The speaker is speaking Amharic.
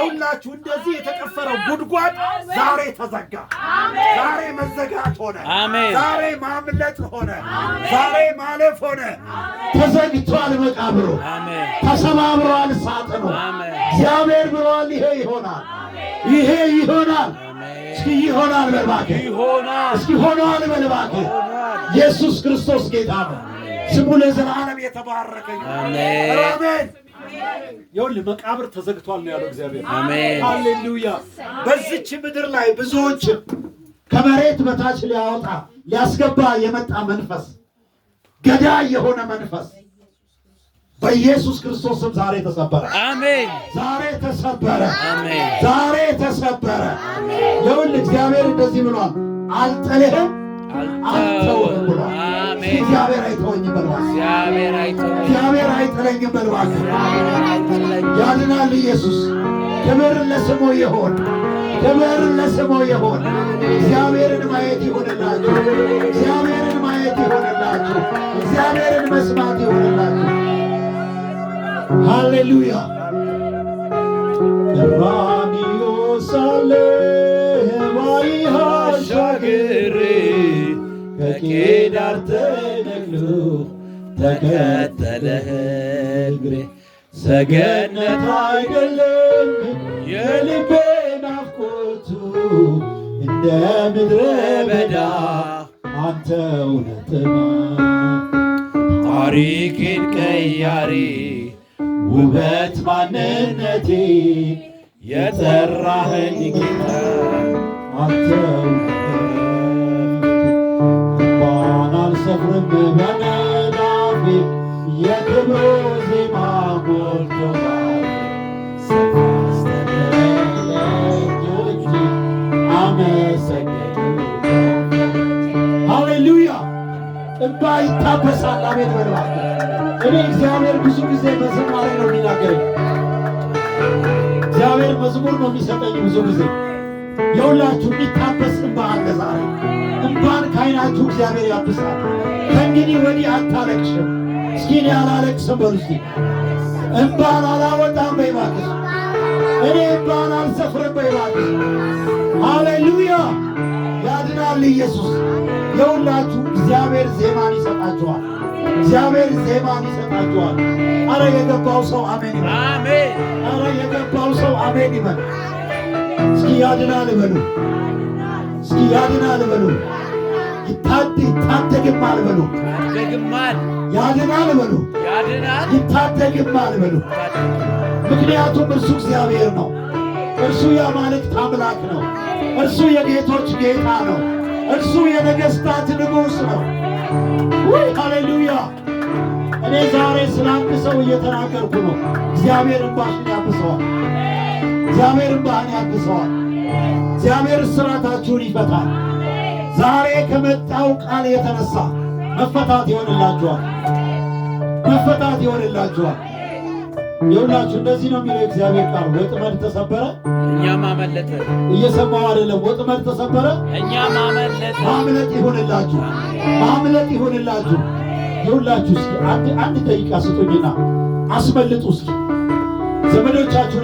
የሁላችሁ እንደዚህ የተቀፈረው ጉድጓድ ዛሬ ተዘጋ። ዛሬ መዘጋት ሆነ። ዛሬ ማምለጥ ሆነ። ዛሬ ማለፍ ሆነ። ተዘግቷል መቃብሩ፣ ተሰባብሯል ሳጥኑ። እግዚአብሔር ብሏል ይሄ ይሆናል፣ ይሄ ይሆናል። እስኪ ይሆናል በልባክ፣ እስኪ ሆኗል በልባክ። ኢየሱስ ክርስቶስ ጌታ ነው። ስሙ ለዘላለም የተባረከ ይሁን። አሜን። ይሁን መቃብር ተዘግቷል ነው ያለው እግዚአብሔር። አሜን ሃሌሉያ። በዚች ምድር ላይ ብዙዎች ከመሬት በታች ሊያወጣ ሊያስገባ የመጣ መንፈስ፣ ገዳይ የሆነ መንፈስ በኢየሱስ ክርስቶስ ስም ዛሬ ተሰበረ። አሜን። ዛሬ ተሰበረ። አሜን። ዛሬ ተሰበረ። ይሁን እግዚአብሔር እንደዚህ ብሏል፣ አልጥልህም አልተውህም ብሏል። እግዚአብሔር አይተወኝም በልባክ፣ እግዚአብሔር አይጥለኝም በልባክ። ያድናል ኢየሱስ። ክብር ለስሙ ይሁን፣ ክብር ለስሙ ይሁን። እግዚአብሔርን ማየት ይሁንላችሁ፣ እግዚአብሔርን ማየት ይሁንላችሁ፣ እግዚአብሔርን መስማት ይሁንላችሁ። ሃሌሉያ። ቀራንዮ ሳለ ባይሃ ሻግሬ ከቄዳር ተነቅሎ ተከተለህ እግሬ። ሰገነት አይደለም የልቤ ናፍቆቱ እንደ ምድረ በዳ አንተው ነጥማ። ታሪኬን ቀያሪ ውበት ማንነቴ የጠራኸኝ ጌታ አንተው አልሰፍርም በመዳፌ የክብሩ ዜማ ሞልቶ ሰፋስተለጆች አመሰገኑ። ሃሌሉያ። እንባ ይታበሳል። አሜን በልባክ። እኔ እግዚአብሔር ብዙ ጊዜ በዝማሬ ነው የሚናገረኝ። እግዚአብሔር መዝሙር ነው የሚሰጠኝ ብዙ ጊዜ። የሁላችሁ የሚታበስ እንባ አለ ዛሬ። እንባን ከዓይናችሁ እግዚአብሔር ያብሳል። ከእንግዲህ ወዲህ አታለቅሽም። እስኪ እኔ አላለቅስም በሉ እስኪ። እንባን አላወጣም በይ እባክሽ። እኔ እንባን አልሰፍርም በይ እባክሽ። ሃሌሉያ። ያድናል ኢየሱስ። የሁላችሁ እግዚአብሔር ዜማን ይሰጣችኋል። እግዚአብሔር ዜማን ይሰጣችኋል። አረ የገባው ሰው አሜን ይበል። አሜን። አረ የገባው ሰው አሜን ይበል። እስኪ ያድናል በሉ። እስኪ ያድናል በሉ። ይታደግማል በሉ። ያድናል በሉ። ይታደግማል በሉ። ምክንያቱም እርሱ እግዚአብሔር ነው። እርሱ የአማልክት አምላክ ነው። እርሱ የጌቶች ጌታ ነው። እርሱ የነገሥታት ንጉሥ ነው። ሃሌሉያ። እኔ ዛሬ ስለ አንድ ሰው እየተናገርኩ ነው። እግዚአብሔር እንባሽን ያብሰዋል። እግዚአብሔር እንባህን ያብሰዋል። እግዚአብሔር እስራታችሁን ይፈታል። ዛሬ ከመጣው ቃል የተነሳ መፈታት ይሆንላችኋል። መፈታት ይሆንላችኋል። ይሁላችሁ እንደዚህ ነው የሚለው እግዚአብሔር ቃል። ወጥመድ ተሰበረ እኛም አመለጥን። እየሰማው አይደለም? ወጥመድ ተሰበረ እኛም አመለጥን። ማምለጥ ይሆንላችሁ፣ ማምለጥ ይሆንላችሁ። ይሁላችሁ እስኪ አንድ ደቂቃ ስጡኝና አስመልጡ እስኪ ዘመዶቻችሁን